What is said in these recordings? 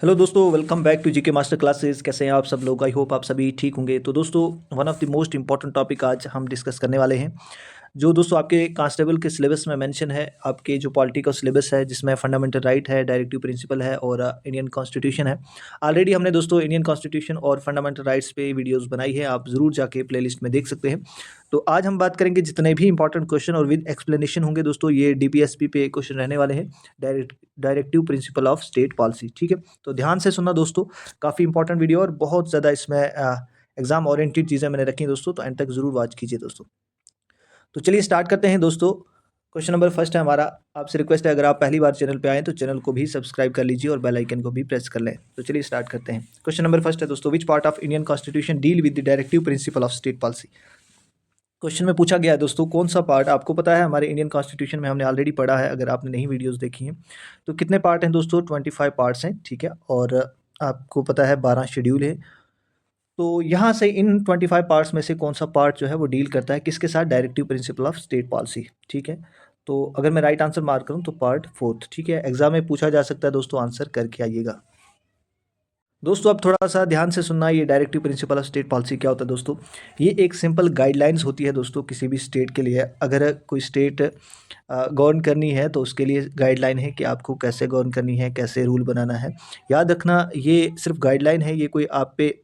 Hello दोस्तों, welcome back to GK master classes. कैसे हैं आप सब लोग? आई होप आप सभी ठीक होंगे। तो दोस्तों, one of the most important topic आज हम डिस्कस करने वाले हैं, जो दोस्तों आपके कांस्टेबल के सिलेबस में मेंशन है। आपके जो पॉलिटी का सिलेबस है, जिसमें फंडामेंटल राइट है, डायरेक्टिव प्रिंसिपल है और इंडियन कॉन्स्टिट्यूशन है। ऑलरेडी हमने दोस्तों इंडियन कॉन्स्टिट्यूशन और फंडामेंटल राइट्स पे वीडियोस बनाई है, आप ज़रूर जाके प्लेलिस्ट में देख सकते हैं। तो आज हम बात करेंगे जितने भी इंपॉर्टेंट क्वेश्चन और विद एक्सप्लेनेशन होंगे दोस्तों, ये डीपीएसपी पे क्वेश्चन रहने वाले हैं। Directive principle of state policy, ठीक है। तो ध्यान से सुनना दोस्तों, काफ़ी इंपॉर्टेंट वीडियो और बहुत ज़्यादा इसमें एग्जाम ओरिएंटेड चीज़ें मैंने रखी हैं दोस्तों, तो एंड तक ज़रूर वॉच कीजिए दोस्तों। तो चलिए स्टार्ट करते हैं दोस्तों। क्वेश्चन नंबर फर्स्ट है हमारा। आपसे रिक्वेस्ट है, अगर आप पहली बार चैनल पे आए तो चैनल को भी सब्सक्राइब कर लीजिए और बेल आइकन को भी प्रेस कर लें। तो चलिए स्टार्ट करते हैं। क्वेश्चन नंबर फर्स्ट है दोस्तों, which part of Indian constitution deal with the directive principle of state policy. Question में पूछा गया है दोस्तों, कौन सा पार्ट आपको पता है, हमारे इंडियन कॉन्स्टिट्यूशन में हमने ऑलरेडी पढ़ा है, अगर आपने नहीं वीडियोस देखी हैं तो। कितने पार्ट हैं दोस्तों? 25 पार्ट्स हैं, ठीक है। और आपको पता है 12 शेड्यूल है। तो यहाँ से इन 25 पार्ट्स में से कौन सा पार्ट जो है वो डील करता है किसके साथ? Directive principle of state policy, ठीक है। तो अगर मैं राइट आंसर मार्क करूँ तो पार्ट फोर्थ, ठीक है। एग्जाम में पूछा जा सकता है दोस्तों, आंसर करके आइएगा दोस्तों। अब थोड़ा सा ध्यान से सुनना, ये directive principle of state policy क्या होता है दोस्तों? ये एक सिंपल गाइडलाइंस होती है दोस्तों, किसी भी स्टेट के लिए। अगर कोई स्टेट गवर्न करनी है तो उसके लिए गाइडलाइन है कि आपको कैसे गवर्न करनी है, कैसे रूल बनाना है। याद रखना, ये सिर्फ गाइडलाइन है, ये कोई आप पे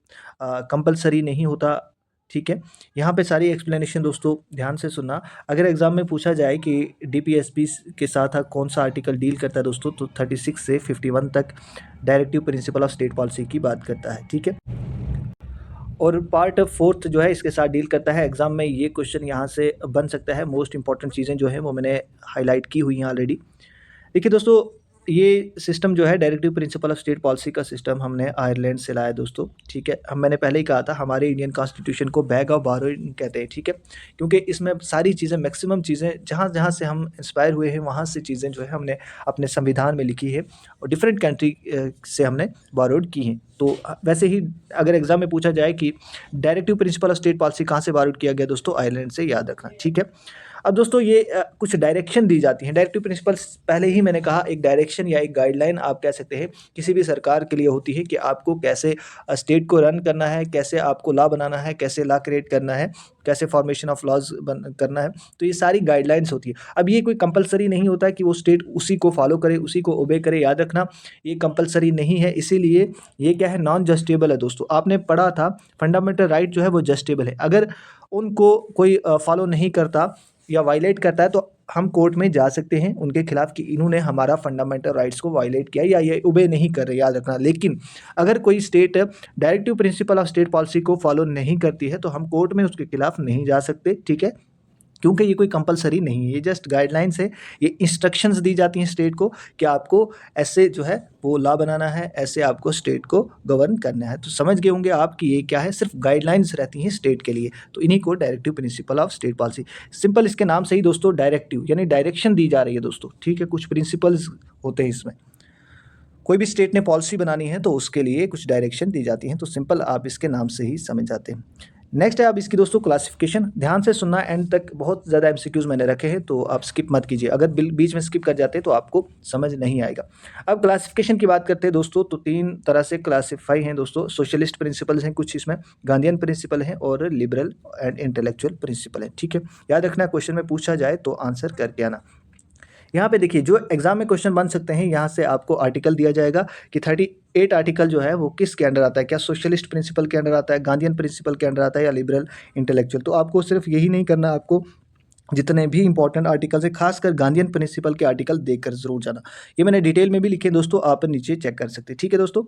कंपलसरी नहीं होता, ठीक है। यहाँ पे सारी एक्सप्लेनेशन दोस्तों ध्यान से सुनना। अगर एग्जाम में पूछा जाए कि डीपीएसपी के साथ कौन सा आर्टिकल डील करता है दोस्तों, तो 36 से 51 तक directive principle of state policy की बात करता है, ठीक है। और पार्ट फोर्थ जो है इसके साथ डील करता है। एग्जाम में ये क्वेश्चन यहाँ से बन सकता है। मोस्ट इंपॉर्टेंट चीज़ें जो है वो मैंने हाईलाइट की हुई हैं ऑलरेडी। देखिए दोस्तों, ये सिस्टम जो है directive principle of state policy का सिस्टम हमने आयरलैंड से लाया दोस्तों, ठीक है। हम मैंने पहले ही कहा था, हमारे इंडियन कॉन्स्टिट्यूशन को बैग ऑफ बोरोइंग कहते हैं, ठीक है। क्योंकि इसमें सारी चीज़ें, मैक्सिमम चीज़ें जहाँ जहाँ से हम इंस्पायर हुए हैं, वहाँ से चीज़ें जो है हमने अपने संविधान में लिखी है और डिफरेंट कंट्री से हमने बोरोड की हैं। तो वैसे ही अगर एग्जाम में पूछा जाए कि directive principle of state policy कहाँ से बोरोड किया गया दोस्तों, आयरलैंड से, याद रखना, ठीक है। अब दोस्तों ये कुछ डायरेक्शन दी जाती हैं। डायरेक्टिव प्रिंसिपल्स, पहले ही मैंने कहा, एक डायरेक्शन या एक गाइडलाइन आप कह सकते हैं, किसी भी सरकार के लिए होती है कि आपको कैसे स्टेट को रन करना है, कैसे आपको लॉ बनाना है, कैसे लॉ क्रिएट करना है, कैसे फॉर्मेशन ऑफ लॉज करना है। तो ये सारी गाइडलाइंस होती है। अब ये कोई कंपलसरी नहीं होता कि वो स्टेट उसी को फॉलो करे, उसी को ओबे करे। याद रखना, ये कंपलसरी नहीं है, इसीलिए ये क्या है, नॉन जस्टेबल है दोस्तों। आपने पढ़ा था फंडामेंटल राइट जो है वो जस्टेबल है। अगर उनको कोई फॉलो नहीं करता या वायलेट करता है तो हम कोर्ट में जा सकते हैं उनके खिलाफ कि इन्होंने हमारा फंडामेंटल राइट्स को वायलेट किया या ये ओबे नहीं कर रहे, याद रखना। लेकिन अगर कोई state directive principle of state policy को फॉलो नहीं करती है तो हम कोर्ट में उसके खिलाफ नहीं जा सकते, ठीक है। क्योंकि ये कोई कंपलसरी नहीं है, ये जस्ट गाइडलाइंस है। ये इंस्ट्रक्शंस दी जाती हैं स्टेट को कि आपको ऐसे जो है वो लॉ बनाना है, ऐसे आपको स्टेट को गवर्न करना है। तो समझ गए होंगे आप कि ये क्या है, सिर्फ गाइडलाइंस रहती हैं स्टेट के लिए। तो इन्हीं को directive principle of state policy, simple इसके नाम से ही दोस्तों, डायरेक्टिव यानी डायरेक्शन दी जा रही है दोस्तों, ठीक है। कुछ प्रिंसिपल्स होते हैं इसमें। कोई भी स्टेट ने पॉलिसी बनानी है तो उसके लिए कुछ डायरेक्शन दी जाती हैं। तो सिंपल आप इसके नाम से ही समझ जाते हैं। नेक्स्ट है अब इसकी दोस्तों क्लासिफिकेशन। ध्यान से सुनना एंड तक, बहुत ज़्यादा एमसीक्यूज मैंने रखे हैं तो आप स्किप मत कीजिए। अगर बीच में स्किप कर जाते हैं तो आपको समझ नहीं आएगा। अब क्लासिफिकेशन की बात करते हैं दोस्तों, तो 3 तरह से क्लासीफाई हैं दोस्तों। सोशलिस्ट प्रिंसिपल्स हैं कुछ इसमें, गांधीयन प्रिंसिपल हैं और लिबरल एंड इंटेलेक्चुअल प्रिंसिपल हैं, ठीक है। याद रखना, क्वेश्चन में पूछा जाए तो आंसर करके आना। यहाँ पे देखिए, जो एग्जाम में क्वेश्चन बन सकते हैं, यहाँ से आपको आर्टिकल दिया जाएगा कि 38 आर्टिकल जो है वो किसके अंडर आता है, क्या सोशलिस्ट प्रिंसिपल के अंडर आता है, गांधीयन प्रिंसिपल के अंडर आता है या लिबरल इंटेलेक्चुअल। तो आपको सिर्फ यही नहीं करना, आपको जितने भी इंपॉर्टेंट आर्टिकल्स है, खासकर गांधीयन प्रिंसिपल के आर्टिकल देखकर जरूर जाना। ये मैंने डिटेल में भी लिखे दोस्तों, आप नीचे चेक कर सकते हैं, ठीक है दोस्तों।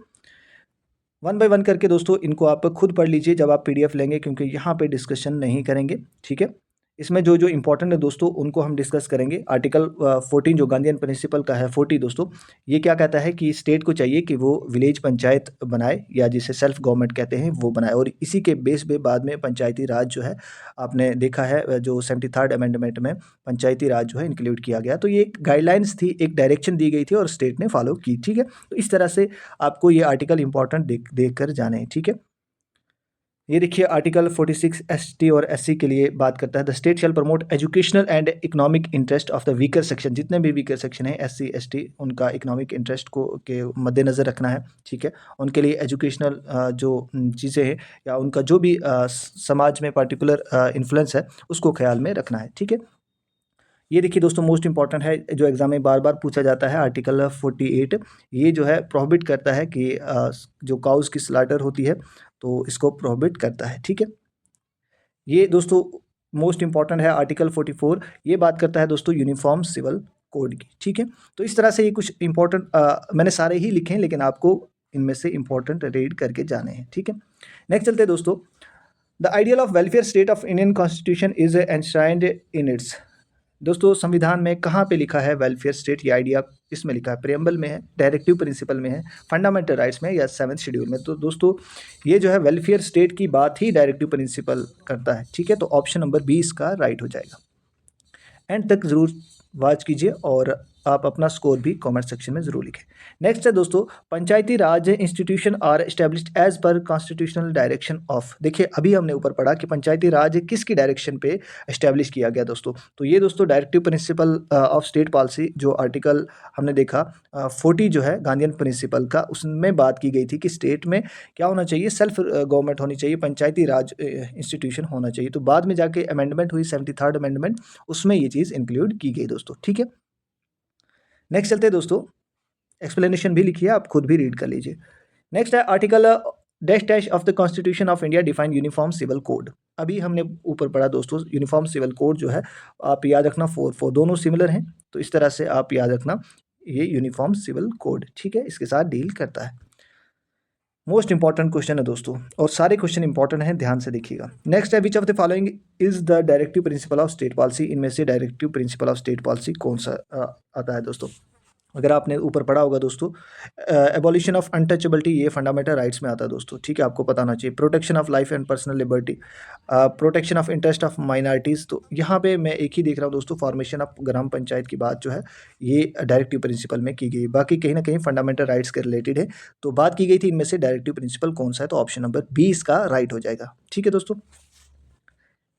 वन बाय वन करके दोस्तों इनको आप खुद पढ़ लीजिए जब आप पीडीएफ लेंगे, क्योंकि यहाँ पे डिस्कशन नहीं करेंगे, ठीक है। इसमें जो जो इंपॉर्टेंट है दोस्तों उनको हम डिस्कस करेंगे। आर्टिकल 14 जो गांधीयन प्रिंसिपल का है, 40 दोस्तों, ये क्या कहता है कि स्टेट को चाहिए कि वो विलेज पंचायत बनाए, या जिसे सेल्फ गवर्नमेंट कहते हैं, वो बनाए। और इसी के बेस पे बाद में पंचायती राज जो है, आपने देखा है जो 73rd अमेंडमेंट में पंचायती राज जो है इंक्लूड किया गया। तो ये एक गाइडलाइंस थी, एक डायरेक्शन दी गई थी और स्टेट ने फॉलो की, ठीक है। तो इस तरह से आपको ये आर्टिकल इंपॉर्टेंट देख कर जाने हैं, ठीक है। ये देखिए आर्टिकल 46 एसटी और एससी के लिए बात करता है। The state shell promote educational and economic interest of the weaker section. जितने भी वीकर सेक्शन है एससी एसटी, उनका इकोनॉमिक इंटरेस्ट को के मद्देनज़र रखना है, ठीक है। उनके लिए एजुकेशनल जो चीज़ें हैं या उनका जो भी समाज में पर्टिकुलर इन्फ्लुएंस है उसको ख्याल में रखना है, ठीक है। ये देखिए दोस्तों मोस्ट इंपॉर्टेंट है, जो एग्जाम में बार बार पूछा जाता है। आर्टिकल 48 ये जो है प्रोहिबिट करता है कि जो काउस की स्लाटर होती है तो इसको प्रोहिबिट करता है, ठीक है। ये दोस्तों मोस्ट इंपॉर्टेंट है। आर्टिकल 44 ये बात करता है दोस्तों यूनिफॉर्म सिविल कोड की, ठीक है। तो इस तरह से ये कुछ इंपॉर्टेंट मैंने सारे ही लिखे हैं, लेकिन आपको इनमें से इंपॉर्टेंट रीड करके जाने हैं, ठीक है। नेक्स्ट चलते हैं दोस्तों। The ideal of welfare state of Indian constitution is enshrined in its. दोस्तों संविधान में कहाँ पे लिखा है वेलफेयर स्टेट? ये आइडिया इसमें लिखा है, प्रेम्बल में है, डायरेक्टिव प्रिंसिपल में है, फंडामेंटल राइट्स में, या 7th शेड्यूल में। तो दोस्तों ये जो है वेलफेयर स्टेट की बात ही डायरेक्टिव प्रिंसिपल करता है, ठीक है। तो ऑप्शन नंबर 20 का राइट हो जाएगा। एंड तक ज़रूर वॉच कीजिए और आप अपना स्कोर भी कमेंट सेक्शन में ज़रूर लिखें। नेक्स्ट है दोस्तों, Panchayati Raj institution are established as per constitutional direction of. देखिए अभी हमने ऊपर पढ़ा कि पंचायती राज किसकी डायरेक्शन पे एस्टेब्लिश किया गया दोस्तों। तो ये दोस्तों directive principle of state policy, जो आर्टिकल हमने देखा 40 जो है गांधीयन प्रिंसिपल का, उसमें बात की गई थी कि स्टेट में क्या होना चाहिए, सेल्फ गवर्नमेंट होनी चाहिए, पंचायती राज इंस्टीट्यूशन होना चाहिए। तो बाद में जाके अमेंडमेंट हुई 73rd अमेंडमेंट, उसमें ये चीज़ इंक्लूड की गई दोस्तों, ठीक है। नेक्स्ट चलते हैं दोस्तों, एक्सप्लेनेशन भी लिखिए, आप खुद भी रीड कर लीजिए। नेक्स्ट है article dash dash of the constitution of India define uniform civil code. अभी हमने ऊपर पढ़ा दोस्तों, यूनिफॉर्म सिविल कोड जो है आप याद रखना 4 दोनों सिमिलर हैं, तो इस तरह से आप याद रखना ये यूनिफॉर्म सिविल कोड, ठीक है, इसके साथ डील करता है। मोस्ट इंपॉर्टेंट क्वेश्चन है दोस्तों, और सारे क्वेश्चन इंपॉर्टेंट हैं, ध्यान से देखिएगा। नेक्स्ट है विच of the following is the directive principle of state policy. इनमें से directive principle of state policy कौन सा आता है दोस्तों? अगर आपने ऊपर पढ़ा होगा दोस्तों, एबॉलिशन ऑफ अनटचेबिलिटी, ये फंडामेंटल राइट्स में आता है दोस्तों, ठीक है, आपको पता होना चाहिए। Protection of life and personal liberty, protection of interest of minorities. तो यहाँ पे मैं एक ही देख रहा हूँ दोस्तों, फॉर्मेशन ऑफ ग्राम पंचायत की बात जो है ये डायरेक्टिव प्रिंसिपल में की गई, बाकी कहीं ना कहीं फंडामेंटल राइट्स के रिलेटेड है। तो बात की गई थी इनमें से डायरेक्टिव प्रिंसिपल कौन सा है, तो ऑप्शन नंबर 20 का राइट हो जाएगा, ठीक है दोस्तों।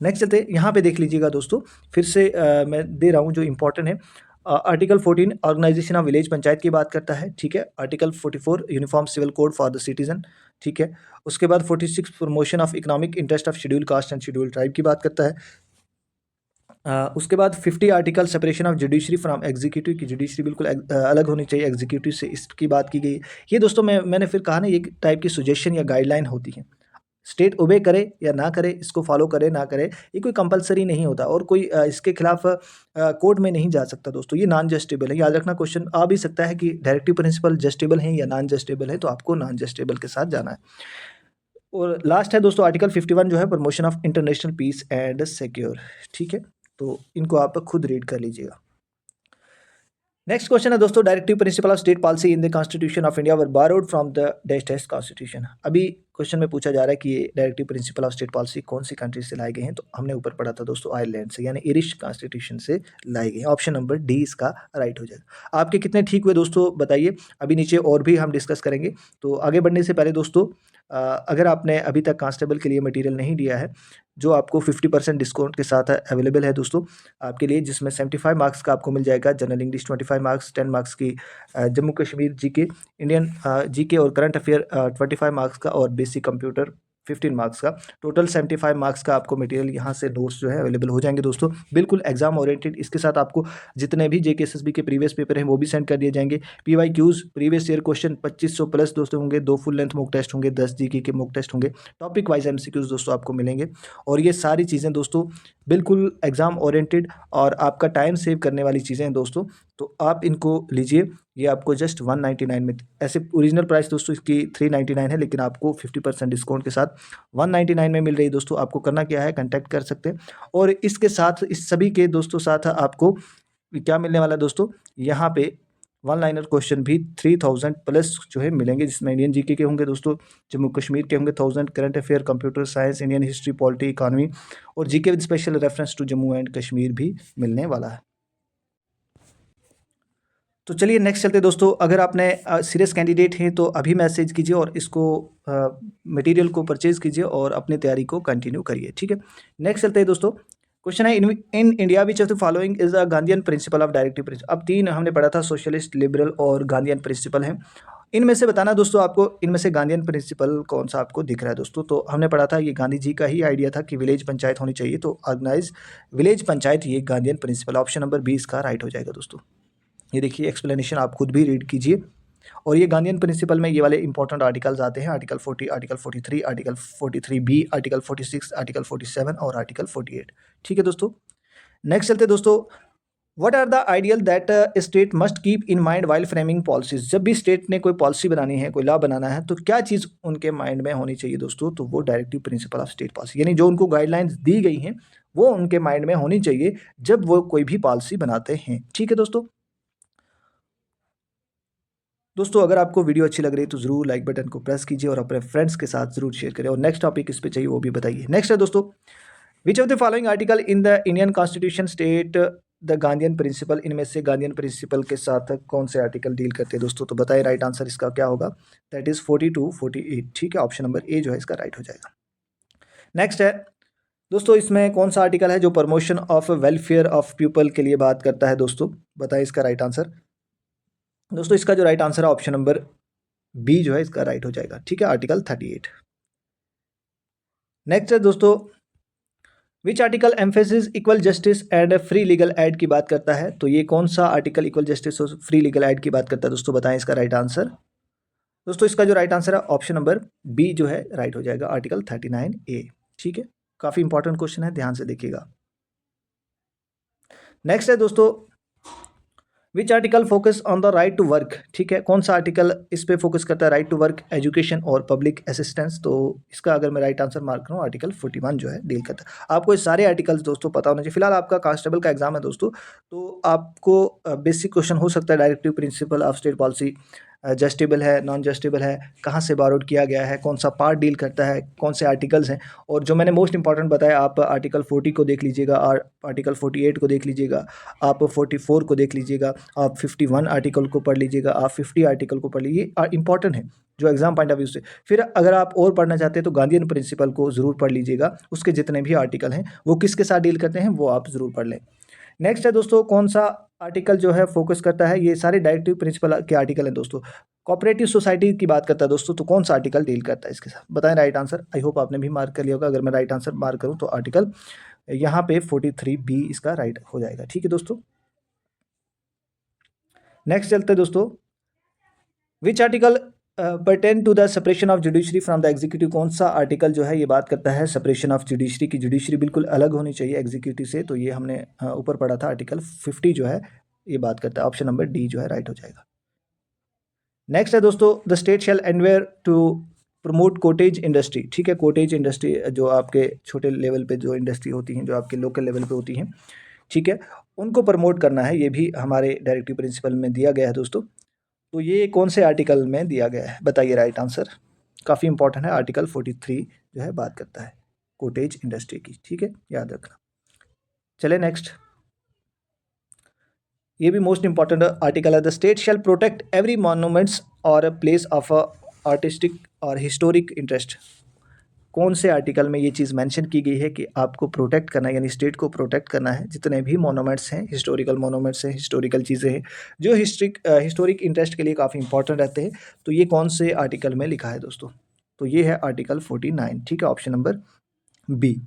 नेक्स्ट चलते यहाँ पे देख लीजिएगा दोस्तों, फिर से मैं दे रहा हूँ जो इंपॉर्टेंट है। Article 14 organisation of village panchayat की बात करता है, ठीक है। Article 44 uniform civil code for the citizen, ठीक है। उसके बाद 46 promotion of economic interest of schedule caste and schedule tribe की बात करता है। उसके बाद 50 article separation of judiciary from executive की, जुडिशरी बिल्कुल अलग होनी चाहिए एग्जीक्यूटिव से, इसकी बात की गई। ये दोस्तों मैंने फिर कहा ना, ये टाइप की सुजेशन या गाइडलाइन होती है। स्टेट ओबे करे या ना करे, इसको फॉलो करे ना करे, ये कोई कंपलसरी नहीं होता, और कोई इसके खिलाफ कोर्ट में नहीं जा सकता दोस्तों। ये नॉन जस्टिबल है, याद रखना। क्वेश्चन आ भी सकता है कि डायरेक्टिव प्रिंसिपल जस्टिबल है या नॉन जस्टिबल है, तो आपको नॉन जस्टिबल के साथ जाना है। और लास्ट है दोस्तों आर्टिकल 51 जो है promotion of international peace and secure, ठीक है। तो इनको आप खुद रीड कर लीजिएगा। नेक्स्ट क्वेश्चन है दोस्तों, directive principle of state policy in the constitution of India were borrowed from the dash dash constitution. अभी क्वेश्चन में पूछा जा रहा है कि ये directive principle of state policy कौन सी कंट्री से लाए गए हैं, तो हमने ऊपर पढ़ा था दोस्तों आयरलैंड से, यानी इरिश कॉन्स्टिट्यूशन से लाए गए हैं। ऑप्शन नंबर डी इसका राइट हो जाएगा। आपके कितने ठीक हुए दोस्तों बताइए, अभी नीचे और भी हम डिस्कस करेंगे। तो आगे बढ़ने से पहले दोस्तों, अगर आपने अभी तक कांस्टेबल के लिए मटेरियल नहीं लिया है, जो आपको 50% डिस्काउंट के साथ अवेलेबल है दोस्तों आपके लिए, जिसमें 75 मार्क्स का आपको मिल जाएगा, जनरल इंग्लिश 25 मार्क्स, 10 मार्क्स की Jammu Kashmir GK, Indian GK और करंट अफेयर 25 मार्क्स का, और बेसिक कंप्यूटर 15 मार्क्स का। टोटल 75 मार्क्स का आपको मटेरियल यहाँ से नोट्स जो है अवेलेबल हो जाएंगे दोस्तों, बिल्कुल एग्जाम ओरिएंटेड। इसके साथ आपको जितने भी जेके एसएसबी के प्रीवियस पेपर हैं वो भी सेंड कर दिए जाएंगे। PYQs previous year question 2500 plus दोस्तों होंगे, 2 फुल लेंथ मॉक टेस्ट होंगे, 10 जीके के मॉक टेस्ट होंगे, टॉपिक वाइज एमसीक्यूज दोस्तों आपको मिलेंगे। और ये सारी चीज़ें दोस्तों बिल्कुल एग्जाम ओरिएंटेड और आपका टाइम सेव करने वाली चीज़ें हैं दोस्तों, तो आप इनको लीजिए। ये आपको जस्ट 199 में, ऐसे ओरिजिनल प्राइस दोस्तों इसकी 399 है, लेकिन आपको 50% डिस्काउंट के साथ 199 में मिल रही है दोस्तों। आपको करना क्या है, कांटेक्ट कर सकते हैं। और इसके साथ इस सभी के दोस्तों साथ आपको क्या मिलने वाला है दोस्तों, यहाँ पे 1 लाइनर क्वेश्चन भी 3000 प्लस जो है मिलेंगे, जिसमें इंडियन जीके के होंगे दोस्तों, जम्मू कश्मीर के होंगे 1000, current affair, computer science, Indian history, polity, economy और GK with special reference to Jammu and Kashmir भी मिलने वाला है। तो चलिए नेक्स्ट चलते हैं दोस्तों। अगर आपने सीरियस कैंडिडेट हैं तो अभी मैसेज कीजिए और इसको मटेरियल को परचेज कीजिए और अपनी तैयारी को कंटिन्यू करिए, ठीक है। नेक्स्ट चलते हैं दोस्तों। क्वेश्चन है, in India which of the following is a Gandhian principle of directive principle. अब तीन हमने पढ़ा था, सोशलिस्ट, लिबरल और गांधीयन प्रिंसिपल हैं। इनमें से बताना दोस्तों आपको, इनमें से गांधीयन प्रिंसिपल कौन सा आपको दिख रहा है दोस्तों। तो हमने पढ़ा था ये गांधी जी का ही आइडिया था कि विलेज पंचायत होनी चाहिए, तो ऑर्गेनाइज विलेज पंचायत ये गांधीयन प्रिंसिपल, ऑप्शन नंबर 20 का राइट हो जाएगा दोस्तों। ये देखिए एक्सप्लेनेशन आप खुद भी रीड कीजिए। और ये गांधीयन प्रिंसिपल में ये वाले इंपॉर्टेंट आर्टिकल्स आते हैं, article 40, article 43, article 43B, article 46, article 47 और आर्टिकल 48, ठीक है दोस्तों। नेक्स्ट चलते दोस्तों। What are the ideal that state must keep in mind while framing policies. जब भी स्टेट ने कोई पॉलिसी बनानी है, कोई लॉ बनाना है, तो क्या चीज़ उनके माइंड में होनी चाहिए दोस्तों। तो वो directive principle of state policy, यानी जो उनको गाइडलाइंस दी गई हैं वो उनके माइंड में होनी चाहिए जब वो कोई भी पॉलिसी बनाते हैं, ठीक है दोस्तों। दोस्तों अगर आपको वीडियो अच्छी लग रही है तो ज़रूर लाइक बटन को प्रेस कीजिए और अपने फ्रेंड्स के साथ ज़रूर शेयर करें। और नेक्स्ट टॉपिक इस पे चाहिए वो भी बताइए। नेक्स्ट है दोस्तों, which of the following article in the Indian constitution state the Gandhian principle. इनमें से गांधीयन प्रिंसिपल के साथ कौन से आर्टिकल डील करते हैं दोस्तों। तो बताइए राइट आंसर इसका क्या होगा। दैट इज़ 42, 48, ठीक है। ऑप्शन नंबर ए जो है इसका राइट हो जाएगा। नेक्स्ट है दोस्तों, इसमें कौन सा आर्टिकल है जो promotion of welfare of people के लिए बात करता है दोस्तों। बताइए इसका राइट आंसर। दोस्तों इसका जो राइट आंसर है ऑप्शन नंबर बी जो है इसका राइट हो जाएगा, ठीक है। आर्टिकल 38। नेक्स्ट है दोस्तों, which article emphasis equal justice and free legal aid की बात करता है। तो ये कौन सा आर्टिकल इक्वल जस्टिस और फ्री लीगल एड की बात करता है दोस्तों। बताएं इसका राइट आंसर। दोस्तों इसका जो राइट आंसर है ऑप्शन नंबर बी जो है राइट हो जाएगा, आर्टिकल 39A, ठीक है। काफ़ी इंपॉर्टेंट क्वेश्चन है, ध्यान से देखिएगा। नेक्स्ट है दोस्तों, which article focus on the right to work, ठीक है। कौन सा आर्टिकल इस पे फोकस करता है, राइट टू वर्क, एजुकेशन और पब्लिक असिस्टेंस। तो इसका अगर मैं राइट आंसर मार्क करूँ, आर्टिकल 41 जो है डील करता है। आपको ये सारे आर्टिकल्स दोस्तों पता होना चाहिए। फिलहाल आपका कांस्टेबल का एग्जाम है दोस्तों, तो आपको बेसिक क्वेश्चन हो सकता है, directive principle of state policy justiciable है, नॉन जस्टिबल है, कहाँ से बारोड किया गया है, कौन सा पार्ट डील करता है, कौन से आर्टिकल्स हैं। और जो मैंने मोस्ट इंपॉर्टेंट बताया, आप आर्टिकल 40 को देख लीजिएगा और आर्टिकल 48 को देख लीजिएगा, आप 44 को देख लीजिएगा, आप 51 आर्टिकल को पढ़ लीजिएगा, आप 50 आर्टिकल को पढ़ लीजिए। इंपॉर्टेंट है जो एग्जाम पॉइंट ऑफ व्यू से। फिर अगर आप और पढ़ना चाहते हैं तो गांधीयन प्रिंसिपल को ज़रूर पढ़ लीजिएगा, उसके जितने भी आर्टिकल हैं वो किसके साथ डील करते हैं वो आप ज़रूर पढ़ लें। नेक्स्ट है दोस्तों, कौन सा आर्टिकल जो है फोकस करता है, ये सारे डायरेक्टिव प्रिंसिपल के आर्टिकल हैं दोस्तों। कोऑपरेटिव सोसाइटी की बात करता है दोस्तों, तो कौन सा आर्टिकल डील करता है इसके साथ। बताएं राइट आंसर। आई होप आपने भी मार्क कर लिया होगा। अगर मैं राइट आंसर मार्क करूं तो आर्टिकल यहाँ पे 43B इसका राइट हो जाएगा, ठीक है दोस्तों। नेक्स्ट चलते हैं दोस्तों, which article pertain to the separation of judiciary from the executive. कौन सा आर्टिकल जो है ये बात करता है सेपरेशन ऑफ जुडिशरी की। जुडिशरी बिल्कुल अलग होनी चाहिए एग्जीक्यूटिव से, तो ये हमने ऊपर पढ़ा था। आर्टिकल 50 जो है ये बात करता है, ऑप्शन नंबर डी जो है राइट हो जाएगा। नेक्स्ट है दोस्तों, the state shall endeavour to promote cottage industry, ठीक है। कोटेज इंडस्ट्री जो आपके छोटे लेवल पे जो इंडस्ट्री होती हैं, जो आपके लोकल लेवल पे होती हैं, ठीक है, उनको प्रमोट करना है। ये भी हमारे डायरेक्टिव प्रिंसिपल में दिया गया है दोस्तों। तो ये कौन से आर्टिकल में दिया गया है, बताइए राइट आंसर। काफ़ी इंपॉर्टेंट है, आर्टिकल 43 जो है बात करता है कोटेज इंडस्ट्री की, ठीक है, याद रखना। चले नेक्स्ट, ये भी मोस्ट इंपॉर्टेंट आर्टिकल है। The state shell protect every monuments और प्लेस ऑफ आर्टिस्टिक और हिस्टोरिक इंटरेस्ट। कौन से आर्टिकल में ये चीज़ मेंशन की गई है कि आपको प्रोटेक्ट करना है, यानी स्टेट को प्रोटेक्ट करना है, जितने भी मोनूमेंट्स हैं, हिस्टोरिकल मोनूमेंट्स हैं, हिस्टोरिकल चीज़ें हैं जो हिस्टोरिक इंटरेस्ट के लिए काफ़ी इंपॉर्टेंट रहते हैं। तो ये कौन से आर्टिकल में लिखा है दोस्तों। तो ये है आर्टिकल 49, ठीक है, ऑप्शन नंबर बी।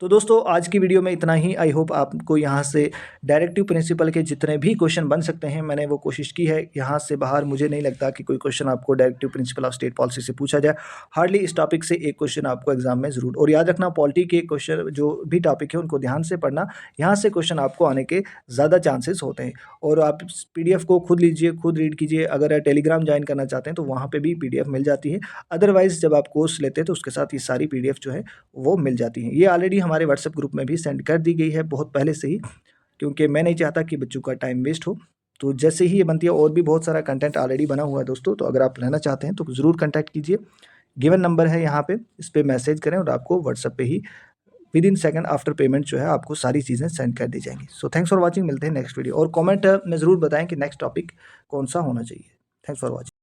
तो दोस्तों आज की वीडियो में इतना ही। आई होप आपको यहाँ से डायरेक्टिव प्रिंसिपल के जितने भी क्वेश्चन बन सकते हैं मैंने वो कोशिश की है। यहाँ से बाहर मुझे नहीं लगता कि कोई क्वेश्चन आपको directive principle of state policy से पूछा जाए। हार्डली इस टॉपिक से एक क्वेश्चन आपको एग्जाम में ज़रूर। और याद रखना, पॉलिटी के क्वेश्चन जो भी टॉपिक है उनको ध्यान से पढ़ना, यहाँ से क्वेश्चन आपको आने के ज़्यादा चांसेस होते हैं। और आप PDF को खुद लीजिए, खुद रीड कीजिए। अगर टेलीग्राम ज्वाइन करना चाहते हैं तो वहाँ पर भी PDF मिल जाती है। अदरवाइज़ जब आप कोर्स लेते हैं तो उसके साथ ये सारी PDF जो है वो मिल जाती हैं। ये ऑलरेडी हमारे व्हाट्सएप ग्रुप में भी सेंड कर दी गई है बहुत पहले से ही, क्योंकि मैं नहीं चाहता कि बच्चों का टाइम वेस्ट हो। तो जैसे ही ये बनती है, और भी बहुत सारा कंटेंट ऑलरेडी बना हुआ है दोस्तों, तो अगर आप लेना चाहते हैं तो ज़रूर कॉन्टैक्ट कीजिए। गिवन नंबर है यहाँ पे, इस पर मैसेज करें और आपको व्हाट्सएप पे ही within second after payment जो है आपको सारी चीज़ें सेंड कर दी जाएंगी। सो थैंक्स फॉर वॉचिंग, मिलते हैं नेक्स्ट वीडियो, और कमेंट में ज़रूर बताएं कि नेक्स्ट टॉपिक कौन सा होना चाहिए। Thanks for watching.